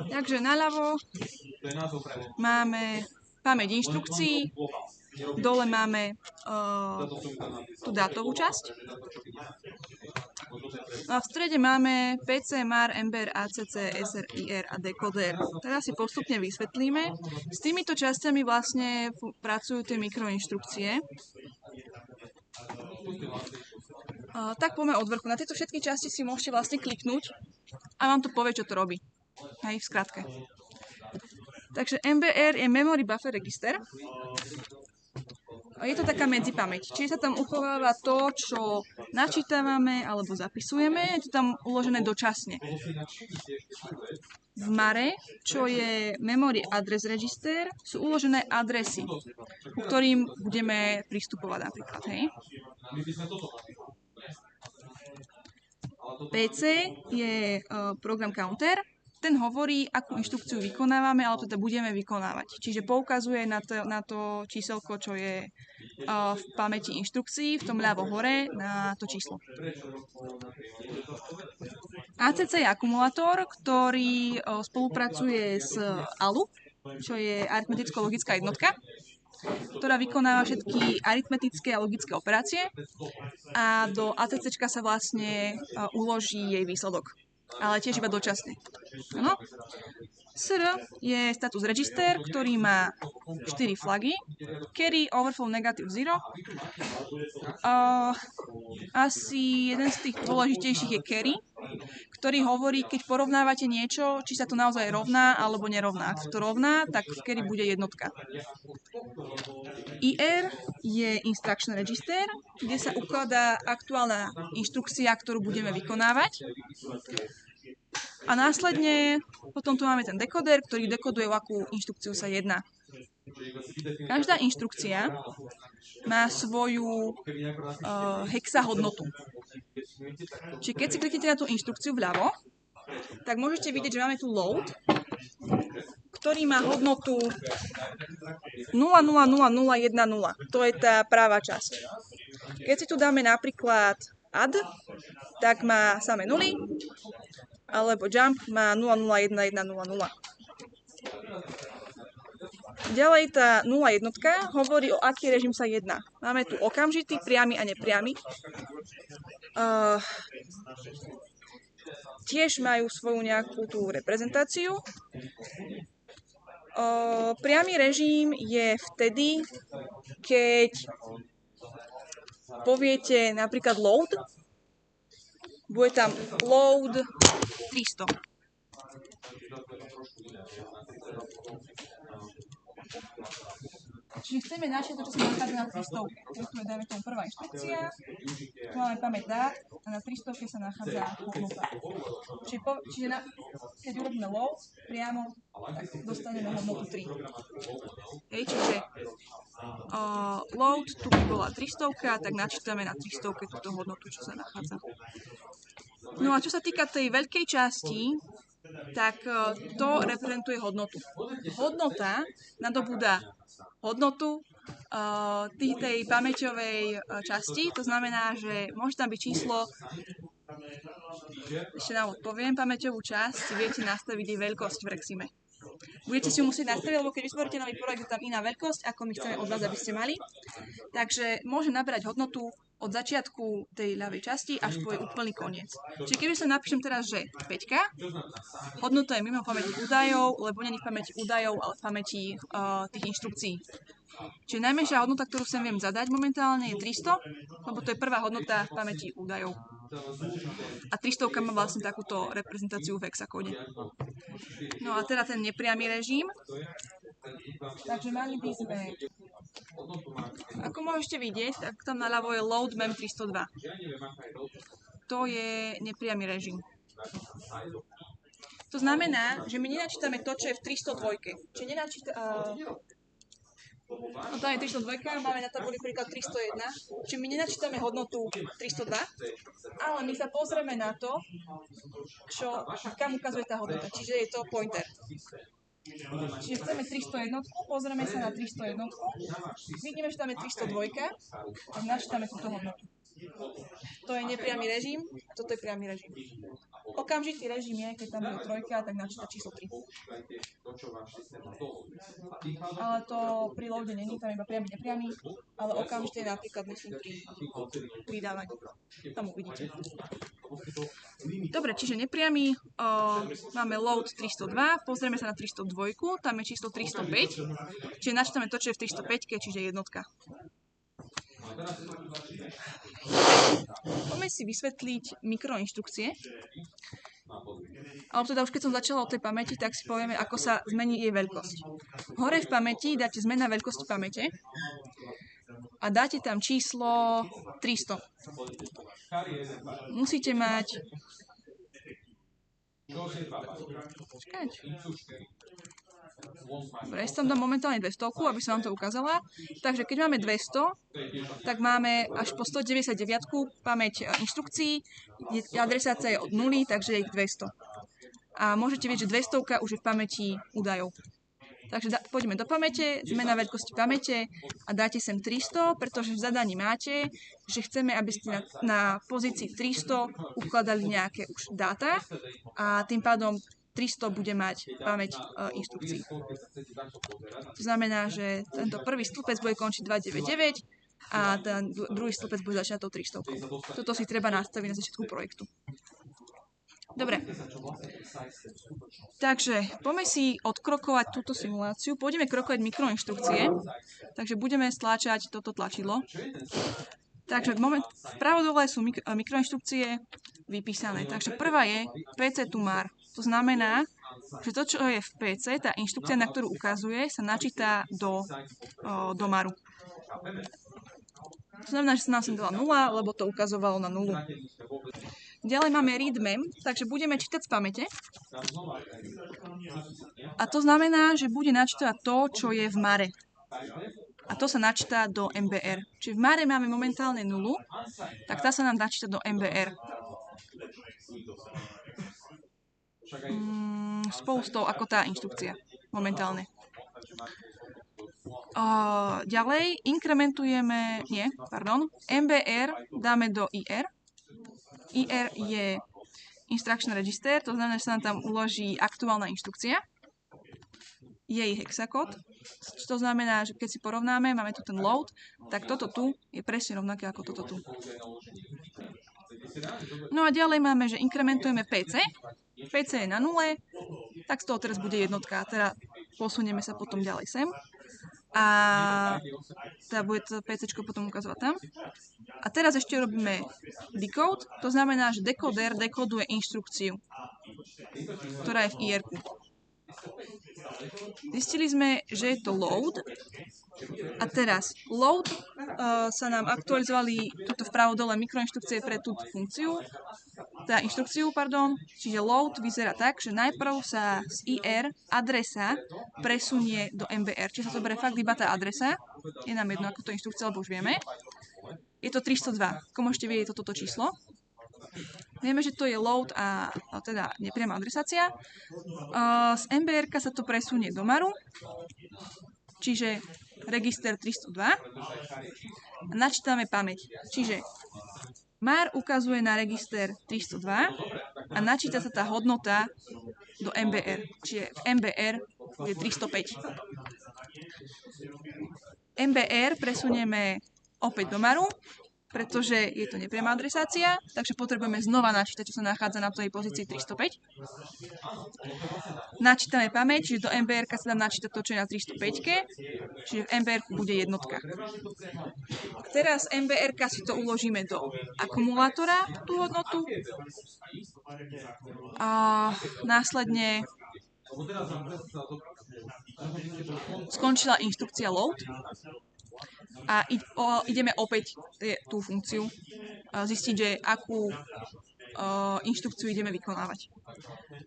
Takže naľavo máme pamäť inštrukcií, dole máme tú dátovú časť. A v strede máme PC, MAR, MBR, ACC, SRIR a dekoder. Teraz si postupne vysvetlíme. S týmito časťami vlastne pracujú tie mikroinštrukcie. Tak poďme od vrchu. Na tieto všetky časti si môžete vlastne kliknúť a vám to povie, čo to robí. Hej, v skratke. Takže MBR je Memory Buffer Register. Je to taká medzipamäť. Čiže sa tam uchováva to, čo načítavame alebo zapisujeme. Je to tam uložené dočasne. V MARE, čo je Memory Address Register, sú uložené adresy, ku ktorým budeme pristupovať napríklad. Hej. PC je program counter. Ten hovorí, akú inštrukciu vykonávame, ale teda budeme vykonávať. Čiže poukazuje na to číselko, čo je v pamäti inštrukcií, v tom ľavo hore, na to číslo. ACC je akumulátor, ktorý spolupracuje s ALU, čo je aritmeticko-logická jednotka, ktorá vykonáva všetky aritmetické a logické operácie a do ACC sa vlastne uloží jej výsledok, ale tiež iba dočasne. Ano. SR je status register, ktorý má 4 flagy. Carry, overflow, negative, zero. Asi jeden z tých dôležitejších je carry, ktorý hovorí, keď porovnávate niečo, či sa to naozaj rovná alebo nerovná. Ak to rovná, tak v carry bude jednotka. IR je instruction register, kde sa ukladá aktuálna inštrukcia, ktorú budeme vykonávať. A následne potom tu máme ten dekoder, ktorý dekoduje, o akú inštrukciu sa jedná. Každá inštrukcia má svoju hexahodnotu. Čiže keď si kliknete na tú inštrukciu vľavo, tak môžete vidieť, že máme tu load, ktorý má hodnotu 0,00010. To je tá práva časť. Keď si tu dáme napríklad add, tak má samé nuly, alebo jump má 0,01100. Ďalej tá 0,1 hovorí, o aký režim sa jedná. Máme tu okamžitý, priamy a nepriamy. Tiež majú svoju nejakú tú reprezentáciu. Priamy režim je vtedy, keď poviete napríklad load, bude tam load 300. Čiže chceme našiť to, čo sa nachádza na 300. Tu je, dajme tomu, prvá inštrukcia, tu máme pamäť dát a na 300 sa nachádza hodnota. Čiže keď urobíme load priamo, tak dostaneme hodnotu 3. Čiže load tu by bola 300, tak načítame na 300 túto hodnotu, čo sa nachádza. No a čo sa týka tej veľkej časti, tak to reprezentuje hodnotu. Hodnota nadobúda hodnotu tej pamäťovej časti, to znamená, že môže tam byť číslo, ešte nám odpoviem, pamäťovú časť si viete nastaviť jej veľkosť v Rexime. Budete si ju musieť nastaviť, lebo keď vytvoríte nový projekt, je tam iná veľkosť, ako my chceme od vás, aby ste mali. Takže môže nabrať hodnotu od začiatku tej ľavej časti až po jej úplný koniec. Čiže keby sa napíšem teraz, že 5, hodnota je mimo pamäti údajov, lebo nie je v pamäti údajov, ale v pamäti tých inštrukcií. Čiže najmenšia hodnota, ktorú sem viem zadať momentálne, je 300, lebo to je prvá hodnota v pamäti údajov. A 300 má vlastne takúto reprezentáciu v hexakóde. No a teda ten nepriamy režim. Takže mali by sme, ako môžete vidieť, tak tam naľavo je load mem 302. To je nepriamy režim. To znamená, že my nenačítame to, čo je v 302. Čiže no tam je 302, máme na tabuli príklad 301, čiže my nenačítame hodnotu 302, ale my sa pozrieme na to, kam ukazuje tá hodnota, čiže je to pointer. Čiže chceme 301, pozrieme sa na 301, vidíme, že tam je 302, tak načítame túto hodnotu. To je nepriamy režim, toto je priamy režim. Okamžitý režim je, keď tam bude trojka, tak načíta číslo 3. Ale to pri loade není, tam iba priamy, nepriamy, ale okamžite napríklad myslím pri pridávaní. Tam uvidíte. Dobre, čiže nepriamy, máme load 302, pozrieme sa na 302, tam je číslo 305, čiže načítame to, čo je v 305, čiže jednotka. Poďme si vysvetliť mikroinštrukcie. Ale teda už keď som začala od tej pamäti, tak si povieme, ako sa zmení jej veľkosť. Hore v pamäti dáte zmena veľkosti pamäte a dáte tam číslo 300. Musíte mať... Počkať. Dobre, ja tam dám momentálne 200, aby som vám to ukázala. Takže keď máme 200, tak máme až po 199 pamäť inštrukcií. Adresácia je od 0, takže je ich 200. A môžete vidieť, že 200 už je v pamäti údajov. Takže poďme do pamäte, zmena veľkosti pamäte a dáte sem 300, pretože v zadaní máte, že chceme, aby ste na pozícii 300 ukladali nejaké už dáta a tým pádom 300 bude mať pamäť inštrukcií. To znamená, že tento prvý stĺpec bude končiť 299 a ten druhý stĺpec bude začínať tou 300. Toto si treba nastaviť na začiatku projektu. Dobre. Takže poďme si odkrokovať túto simuláciu. Pôjdeme krokovať mikroinštrukcie. Takže budeme stláčať toto tlačidlo. Takže vpravo dole sú mikroinštrukcie vypísané. Takže prvá je PC to MAR. To znamená, že to, čo je v PC, tá inštrukcia, na ktorú ukazuje, sa načíta do MARu. To znamená, že sa nám sem dala 0, lebo to ukazovalo na 0. Ďalej máme read mem, takže budeme čítať z pamäte. A to znamená, že bude načítať to, čo je v MARe. A to sa načíta do MBR. Čiže v MARe máme momentálne 0, tak tá sa nám načíta do MBR. Spolu s tou, ako tá inštrukcia momentálne. Ďalej inkrementujeme, MBR dáme do IR. IR je Instruction Register, to znamená, že sa nám tam uloží aktuálna inštrukcia. Jej hexakód. To znamená, že keď si porovnáme, máme tu ten load, tak toto tu je presne rovnaké ako toto tu. No a ďalej máme, že inkrementujeme PC. PC je na 0, tak z toho teraz bude jednotka. Teda posunieme sa potom ďalej sem. A teda bude to PC potom ukazovať tam. A teraz ešte robíme decode. To znamená, že decoder dekoduje inštrukciu, ktorá je v IR. Zistili sme, že je to load. A teraz load sa nám aktualizovali tuto vpravo dole mikroinštrukcie pre túto funkciu. Teda inštrukciu, pardon. Čiže load vyzerá tak, že najprv sa z IR adresa presunie do MBR. Čiže sa to berie fakt iba tá adresa. Je nám jedno, ako to inštrukcia, lebo už vieme. Je to 302. Ako môžete vidieť, je to toto číslo. Vieme, že to je load a teda nepriama adresácia. Z MBR sa to presunie do MARu, čiže register 302 a načítame pamäť. Čiže MAR ukazuje na register 302 a načíta sa tá hodnota do MBR, čiže v MBR bude 305. MBR presunieme opäť do MARu, pretože je to nepriama adresácia, takže potrebujeme znova načítať, čo sa nachádza na tej pozícii 305. Načítame pamäť, čiže do MBR sa nám načíta to, čo je na 305, čiže v MBR bude jednotka. Teraz MBR si to uložíme do akumulátora, tú hodnotu. A následne skončila inštrukcia load. A ideme opäť tú funkciu zistiť, že akú inštrukciu ideme vykonávať.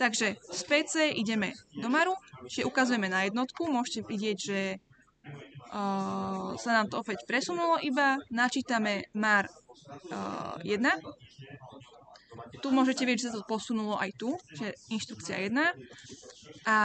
Takže z PC ideme do MARu, čiže ukazujeme na jednotku, môžete vidieť, že sa nám to opäť presunulo iba, načítame MAR 1. Tu môžete vidieť, že sa to posunulo aj tu, čiže inštrukcia 1. A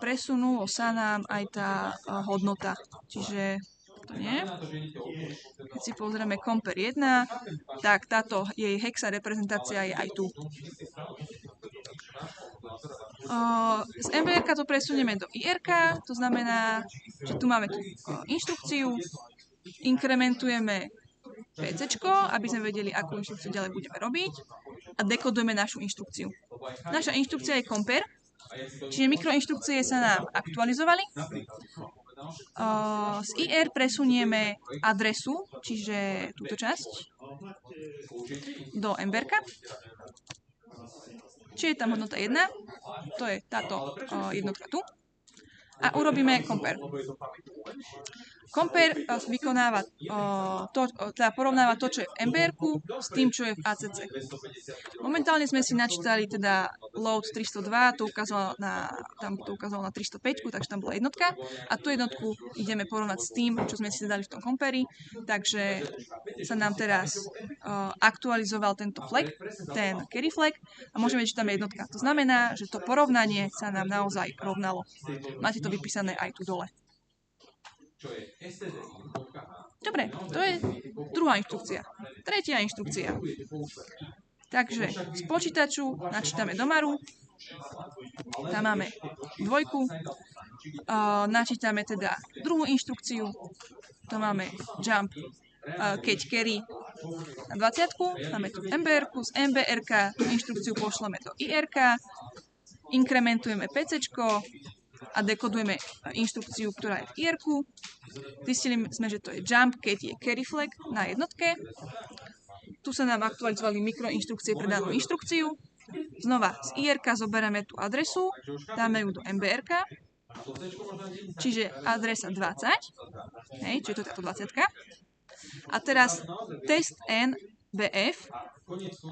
presunulo sa nám aj tá hodnota, čiže To nie. Keď si pozrieme Compare 1, tak táto jej hexa reprezentácia je aj tu. Z MBR to presunieme do IR, to znamená, že tu máme tú inštrukciu, inkrementujeme PC, aby sme vedeli, akú inštrukciu ďalej budeme robiť a dekodujeme našu inštrukciu. Naša inštrukcia je Compare, čiže mikroinštrukcie sa nám aktualizovali. Z IR presunieme adresu, čiže túto časť, do MBR. Čiže je tam hodnota 1, to je táto jednotka tu. A urobíme Compare. Compare vykonáva teda porovnáva to, čo je v MBR-ku s tým, čo je v ACC. Momentálne sme si načítali teda load 302, to ukázalo na 305, takže tam bola jednotka. A tú jednotku ideme porovnať s tým, čo sme si dali v tom Compare. Takže sa nám teraz aktualizoval tento flag, ten carry flag, a môžeme vidieť, že tam je jednotka. To znamená, že to porovnanie sa nám naozaj rovnalo. Máte to vypísané aj tu dole. Dobre, to je druhá inštrukcia. Tretia inštrukcia. Takže z počítaču načítame do maru. Tam máme dvojku. Načítame teda druhú inštrukciu. To máme jump, keď carry na 20. Máme tu MBR-ku. Z MBR-ka tú inštrukciu pošleme do IR-ka. Inkrementujeme PC a dekodujeme inštrukciu, ktorá je v IR-ku. Zistili sme, že to je jump, keď je carry flag na jednotke. Tu sa nám aktualizovali mikroinštrukcie pre danú inštrukciu. Znova z IR-ka zoberieme tú adresu, dáme ju do MBR-ka, čiže adresa 20, čiže to je táto 20. A teraz test NBF.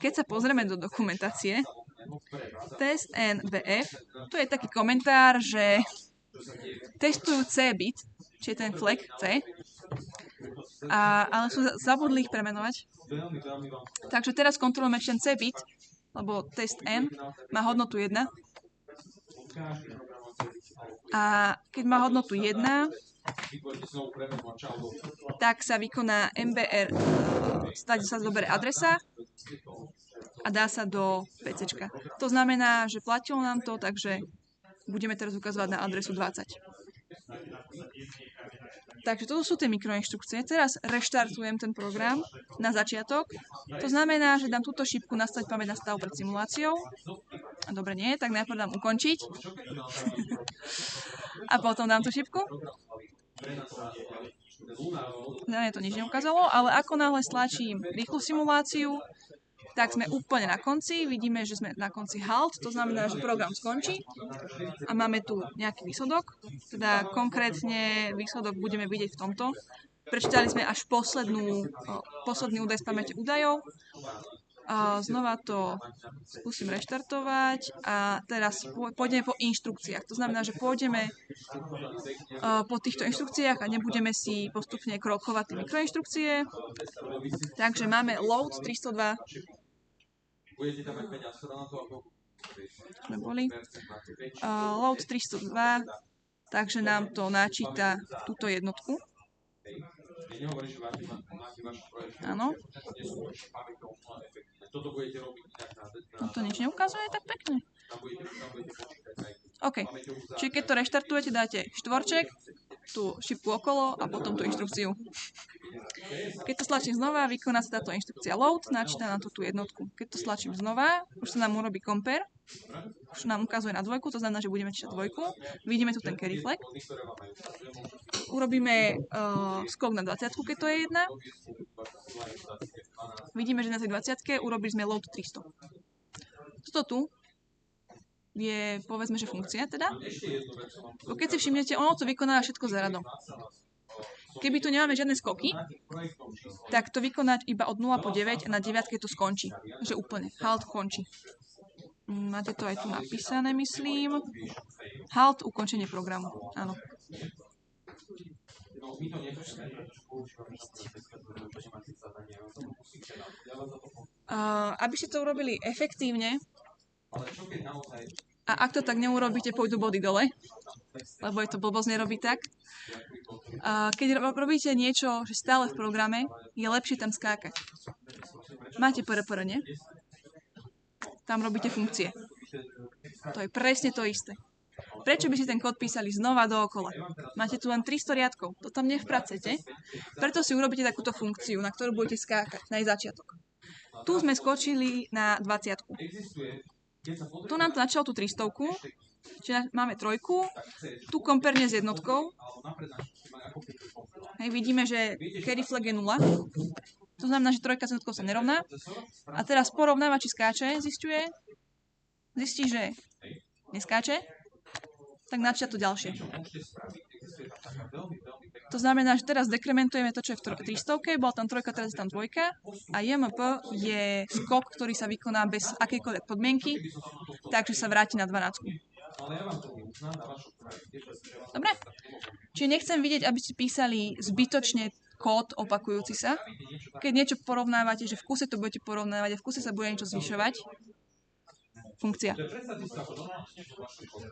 Keď sa pozrieme do dokumentácie, test NBF, tu je taký komentár, že testujú C-bit, čiže ten flag C, ale sú zabudli ich premenovať. Takže teraz kontrolujeme ten C-bit, lebo test N má hodnotu 1. A keď má hodnotu 1, tak sa vykoná MBR, sa zoberie adresa a dá sa do PC. To znamená, že platilo nám to, takže budeme teraz ukazovať na adresu 20. Takže toto sú tie mikroinštrukcie. Teraz reštartujem ten program na začiatok. To znamená, že dám túto šípku nastaviť pamäť na stav pred simuláciou. A dobre, nie, tak najprv dám ukončiť. A potom dám tú šípku. Mne to nič neukázalo, ale ako náhle stlačím rýchlu simuláciu, tak sme úplne na konci. Vidíme, že sme na konci halt, to znamená, že program skončí a máme tu nejaký výsledok. Teda konkrétne výsledok budeme vidieť v tomto. Prečítali sme až posledný údaj z pamäte údajov. A znova to skúsim reštartovať a teraz pôjdeme po inštrukciách. To znamená, že pôjdeme po týchto inštrukciách a nebudeme si postupne krokovať tie mikroinštrukcie. Takže máme load 302. Load 302, takže nám to načíta túto jednotku. Áno. No to nič neukazuje tak pekne. OK. Čiže keď to reštartujete, dáte štvorček, tú šipku okolo a potom tú inštrukciu. Keď to stlačím znova, vykoná sa táto inštrukcia load, načíta nám tú jednotku. Keď to stlačím znova, už sa nám urobí compare, už nám ukazuje na dvojku, to znamená, že budeme čítať dvojku. Vidíme tu ten carry flag. Urobíme skok na 20, keď to je 1. Vidíme, že na tej 20 urobili sme load 300. Toto tu je, povedzme, že funkcia teda. Keď si všimnete, ono to vykonáva všetko za radom. Keby tu nemáme žiadne skoky, tak to vykonať iba od 0 po 9 a na 9 to skončí. Takže úplne. Halt končí. Máte to aj tu napísané, myslím. Halt, ukončenie programu. Áno. Aby ste to urobili efektívne, a ak to tak neurobíte, pôjdu body dole, lebo je to blbosť nerobiť tak, Keď robíte niečo, že stále v programe, je lepšie tam skákať. Máte PRPR, nie? Tam robíte funkcie. To je presne to isté. Prečo by si ten kód písali znova dookola? Máte tu len 300 riadkov, to tam nevpracete, preto si urobíte takúto funkciu, na ktorú budete skákať, na jej začiatok. Tu sme skočili na 20. Tu nám to načalo tú 300, čiže máme trojku, tu komperne s jednotkou. Hej, vidíme, že carry flag je 0. To znamená, že trojka s jednotkou sa nerovná. A teraz porovnáva, či skáče, zistí, že neskáče, tak načia to ďalšie. To znamená, že teraz dekrementujeme to, čo je v 300, bola tam trojka, teraz je tam dvojka a JMP je skok, ktorý sa vykoná bez akejkoľvek podmienky, takže sa vráti na 12. Dobre? Čiže nechcem vidieť, aby ste písali zbytočne kód opakujúci sa. Keď niečo porovnávate, že v kuse to budete porovnávať a v kuse sa bude niečo zvyšovať, funkcia.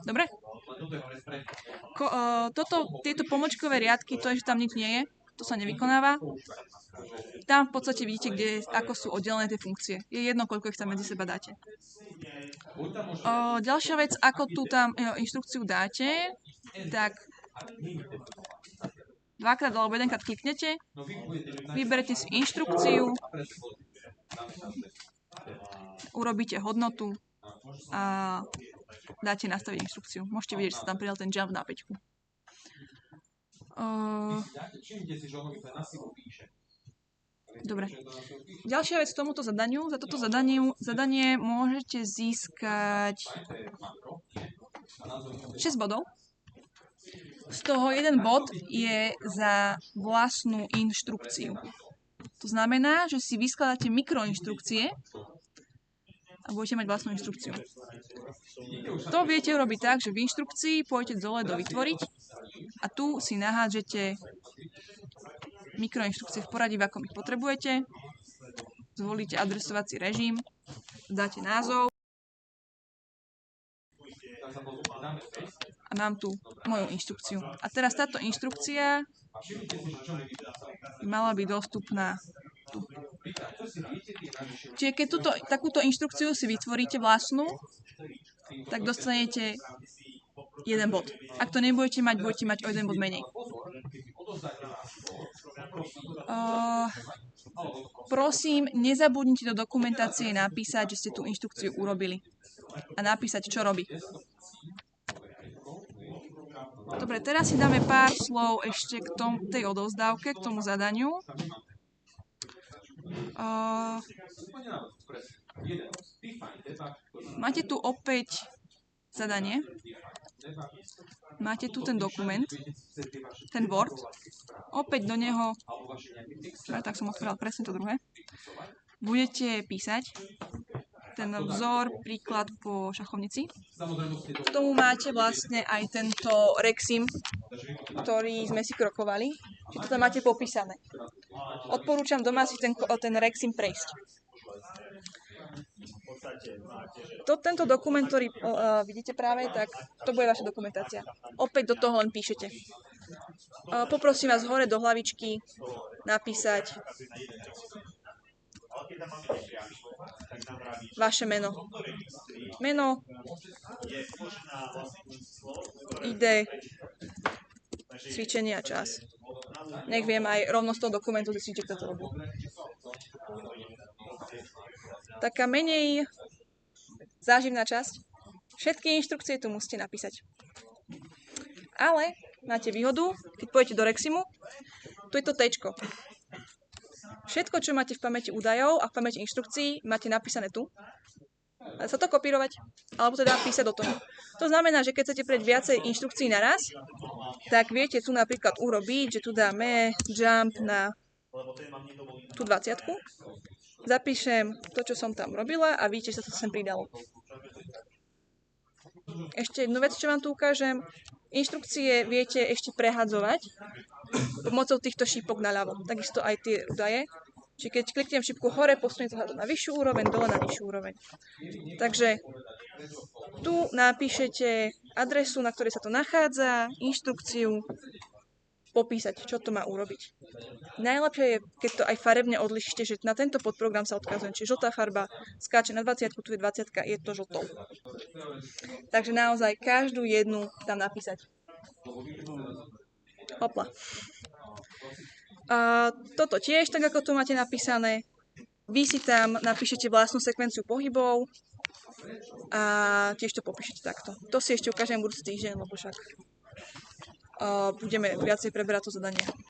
Dobre? Tieto pomočkové riadky, to je, že tam nič nie je, to sa nevykonáva. Tam v podstate vidíte, ako sú oddelené tie funkcie. Je jedno, koľko ich tam medzi seba dáte. Ďalšia vec, ako tu tam inštrukciu dáte, tak dvakrát alebo jedenkrát kliknete, vyberete si inštrukciu, urobíte hodnotu a dáte nastaviť inštrukciu. Môžete vidieť, že sa tam pridal ten jump na 5. Dobre. Ďalšia vec k tomuto zadaniu. Za toto zadanie môžete získať 6 bodov. Z toho jeden bod je za vlastnú inštrukciu. To znamená, že si vyskladáte mikroinštrukcie a budete mať vlastnú inštrukciu. To viete urobiť tak, že v inštrukcii pôjdete dole do vytvoriť a tu si nahádžete mikroinštrukcie v poradí, v akom ich potrebujete. Zvolíte adresovací režim, dáte názov a mám tu moju inštrukciu. A teraz táto inštrukcia mala byť dostupná tu. Čiže keď takúto inštrukciu si vytvoríte vlastnú, tak dostanete 1 bod. Ak to nebudete mať, budete mať o 1 bod menej. Prosím, nezabudnite do dokumentácie napísať, že ste tú inštrukciu urobili. A napísať, čo robí. Dobre, teraz si dáme pár slov ešte k tej odovzdávke, k tomu zadaniu. Máte tu opäť zadanie. Máte tu ten dokument, ten Word. Opäť do neho, tak som otvorila presne to druhé, budete písať ten vzor, príklad po šachovnici. K tomu máte vlastne aj tento Rexim, ktorý sme si krokovali. Čiže to tam máte popísané. Odporúčam doma si ten Rexim prejsť. Tento dokument, ktorý vidíte práve, tak to bude vaša dokumentácia. Opäť do toho len píšete. Poprosím vás hore do hlavičky napísať vaše meno. Meno, ID, cvičenie a čas. Nech viem aj rovno z toho dokumentu zistiť, kto to robí. Taká menej záživná časť. Všetky inštrukcie tu musíte napísať. Ale máte výhodu, keď pôjdete do Reximu, tu je to T-čko. Všetko, čo máte v pamäti údajov a v pamäti inštrukcií, máte napísané tu. A sa to kopírovať, alebo teda písať do toho. To znamená, že keď chcete prejsť viacej inštrukcií naraz, tak viete tu napríklad urobiť, že tu dáme jump na tú 20. Zapíšem to, čo som tam robila a vidíte, že sa to sem pridalo. Ešte jednu vec, čo vám tu ukážem. Inštrukcie viete ešte prehadzovať pomocou týchto šípok naľavo. Takisto aj tie údaje. Čiže keď kliknem šípku hore, posunie to na vyššiu úroveň, dole na nižšiu úroveň. Takže tu napíšete adresu, na ktorej sa to nachádza, inštrukciu popísať, čo to má urobiť. Najlepšie je, keď to aj farebne odlišíte, že na tento podprogram sa odkazujem. Čiže žltá farba skáče na 20, tu je 20, je to žltou. Takže naozaj každú jednu tam napísať. Hopla. A toto tiež, tak ako to máte napísané. Vy si tam napíšete vlastnú sekvenciu pohybov a tiež to popíšete takto. To si ešte ukážem budúci týždeň, lebo však budeme viacej preberať to zadanie.